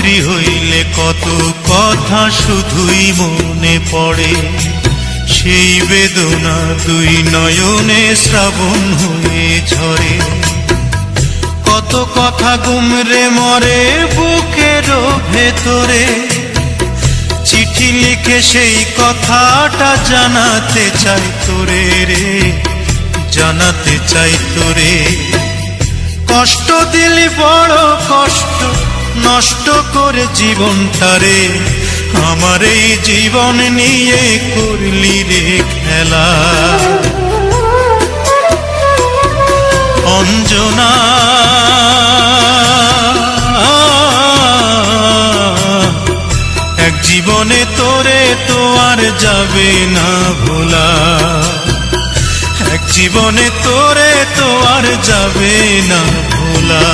রাত্রি হইলে কত কথা শুধুই মনে পড়ে, সেই বেদনা দুই নয়নে শ্রাবণ হয়ে ঝরে। কত কথা গুমরে মরে বুকের ভেতরে, চিঠি লিখে সেই কথাটা জানাতে চাই তোরে রে, জানাতে চাই তোরে। কষ্ট দিলি বড় কষ্ট, নষ্ট করে জীবনটারে, আমার এই জীবন নিয়ে করলি রে খেলা। অঞ্জনা এক জীবনে তোরে তো আর যাবে না ভোলা, এক জীবনে তোরে তো আর যাবে না ভোলা।